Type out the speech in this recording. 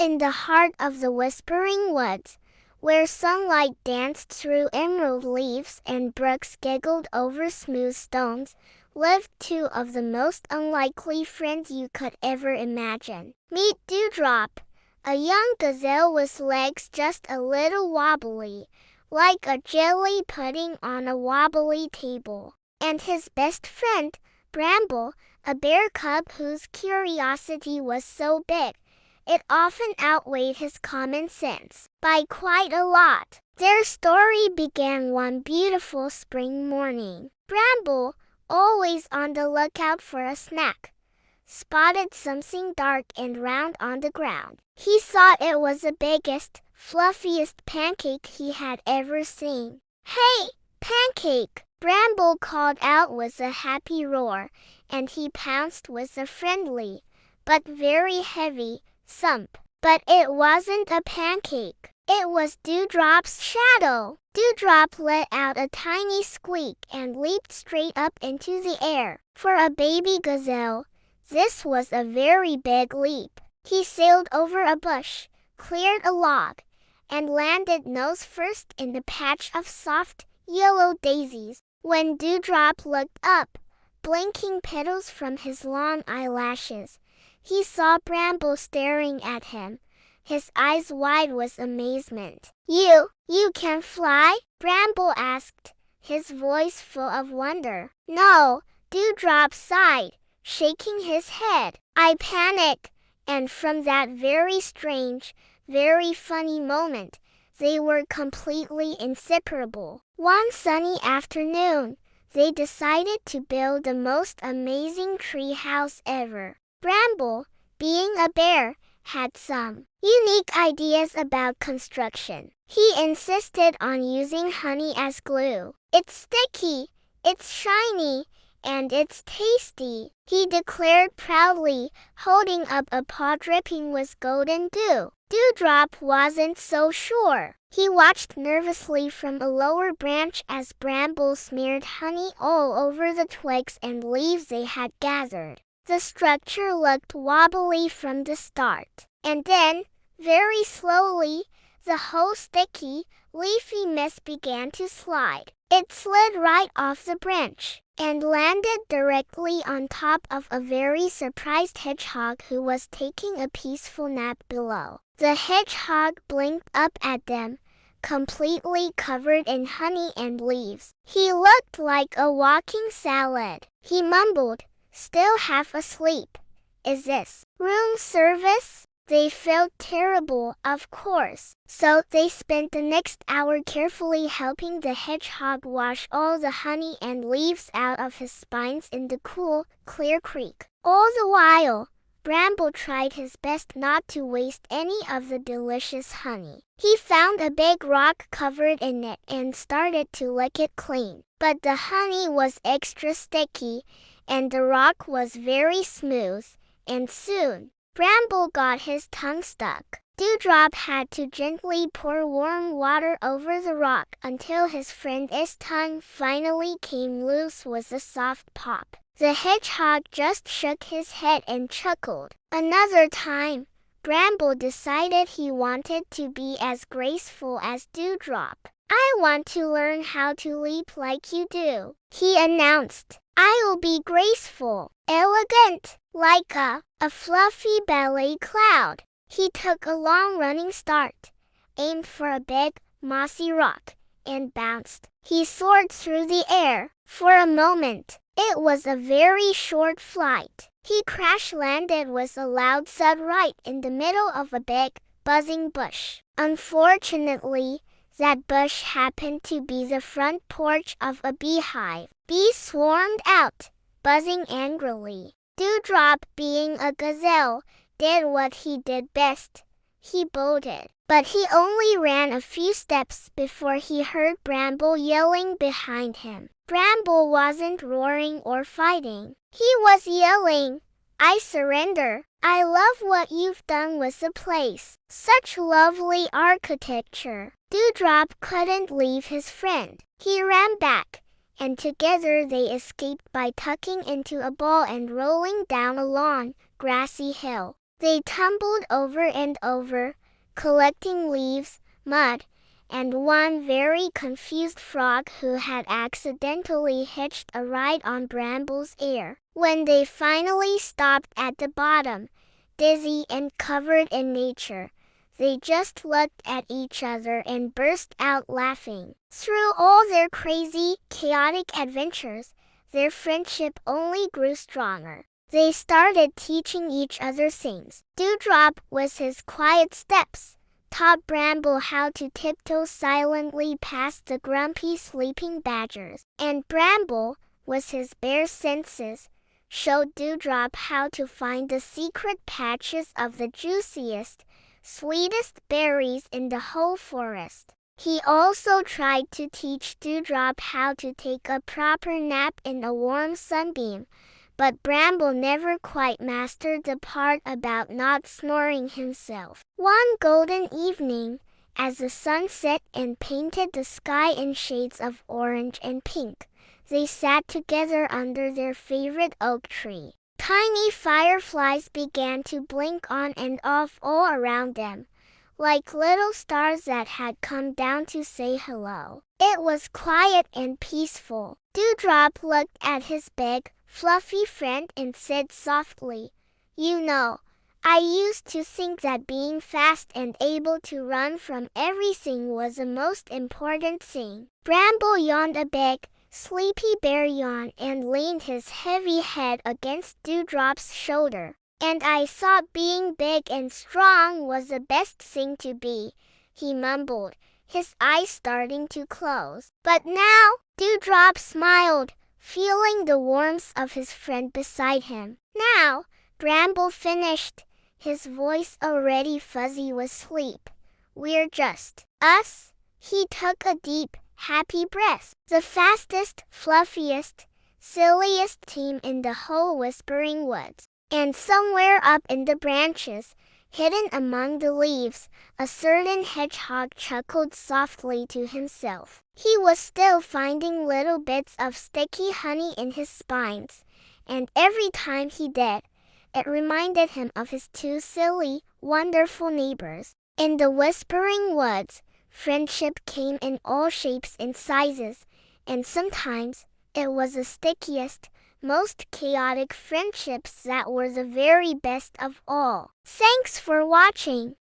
in the heart of the whispering woods, where sunlight danced through emerald leaves and brooks giggled over smooth stones, lived two of the most unlikely friends you could ever imagine. Meet Dewdrop, a young gazelle with legs just a little wobbly, like a jelly pudding on a wobbly table, and his best friend, Bramble, a bear cub whose curiosity was so big it often outweighed his common sense by quite a lot. Their story began one beautiful spring morning. Bramble, always on the lookout for a snack, spotted something dark and round on the ground. He thought it was the biggest, fluffiest pancake he had ever seen. "Hey, Pancake!" Bramble called out with a happy roar, and he pounced with a friendly, but very heavy, thump. But it wasn't a pancake. It was Dewdrop's shadow. Dewdrop let out a tiny squeak and leaped straight up into the air. For a baby gazelle, this was a very big leap. He sailed over a bush, cleared a log, and landed nose first in the patch of soft, yellow daisies. When Dewdrop looked up, blinking petals from his long eyelashes, he saw Bramble staring at him, his eyes wide with amazement. You can fly?" Bramble asked, his voice full of wonder. "No," Dewdrop sighed, shaking his head. "I panicked." And from that very strange, very funny moment, they were completely inseparable. One sunny afternoon, they decided to build the most amazing treehouse ever. Bramble, being a bear, had some unique ideas about construction. He insisted on using honey as glue. "It's sticky, it's shiny, and it's tasty," he declared proudly, holding up a paw dripping with golden dew. Dewdrop wasn't so sure. He watched nervously from a lower branch as Bramble smeared honey all over the twigs and leaves they had gathered. The structure looked wobbly from the start, and then, very slowly, the whole sticky, leafy mess began to slide. It slid right off the branch and landed directly on top of a very surprised hedgehog who was taking a peaceful nap below. The hedgehog blinked up at them, completely covered in honey and leaves. He looked like a walking salad. He mumbled, still half asleep, "Is this room service?" They felt terrible, of course, so they spent the next hour carefully helping the hedgehog wash all the honey and leaves out of his spines in the cool, clear creek. All the while, Bramble tried his best not to waste any of the delicious honey. He found a big rock covered in it and started to lick it clean. But the honey was extra sticky, and the rock was very smooth, and soon, Bramble got his tongue stuck. Dewdrop had to gently pour warm water over the rock until his friend's tongue finally came loose with a soft pop. The hedgehog just shook his head and chuckled. Another time, Bramble decided he wanted to be as graceful as Dewdrop. "I want to learn how to leap like you do," he announced. "I'll be graceful, elegant, like a fluffy ballet cloud." He took a long running start, aimed for a big, mossy rock, and bounced. He soared through the air. For a moment, it was a very short flight. He crash-landed with a loud thud right in the middle of a big, buzzing bush. Unfortunately, that bush happened to be the front porch of a beehive. Bees swarmed out, buzzing angrily. Dewdrop, being a gazelle, did what he did best. He bolted. But he only ran a few steps before he heard Bramble yelling behind him. Bramble wasn't roaring or fighting. He was yelling, "I surrender. I love what you've done with the place. Such lovely architecture." Dewdrop couldn't leave his friend. He ran back, and together they escaped by tucking into a ball and rolling down a long, grassy hill. They tumbled over and over, collecting leaves, mud, and one very confused frog who had accidentally hitched a ride on Bramble's ear. When they finally stopped at the bottom, dizzy and covered in nature, they just looked at each other and burst out laughing. Through all their crazy, chaotic adventures, their friendship only grew stronger. They started teaching each other things. Dewdrop, with his quiet steps, taught Bramble how to tiptoe silently past the grumpy sleeping badgers. And Bramble, with his bare senses, showed Dewdrop how to find the secret patches of the juiciest, sweetest berries in the whole forest. He also tried to teach Dewdrop how to take a proper nap in a warm sunbeam, but Bramble never quite mastered the part about not snoring himself. One golden evening, as the sun set and painted the sky in shades of orange and pink, they sat together under their favorite oak tree. Tiny fireflies began to blink on and off all around them, like little stars that had come down to say hello. It was quiet and peaceful. Dewdrop looked at his big, fluffy friend and said softly, "You know, I used to think that being fast and able to run from everything was the most important thing." Bramble yawned a big, sleepy bear yawn and leaned his heavy head against Dewdrop's shoulder. "And I thought being big and strong was the best thing to be," he mumbled, his eyes starting to close. "But now," Dewdrop smiled, feeling the warmth of his friend beside him. "Now," Bramble finished, his voice already fuzzy with sleep, "we're just us." He took a deep, happy breath. The fastest, fluffiest, silliest team in the whole Whispering Woods. And somewhere up in the branches, hidden among the leaves, a certain hedgehog chuckled softly to himself. He was still finding little bits of sticky honey in his spines, and every time he did, it reminded him of his two silly, wonderful neighbors. In the Whispering Woods, friendship came in all shapes and sizes, and sometimes it was the stickiest, most chaotic friendships that were the very best of all. Thanks for watching.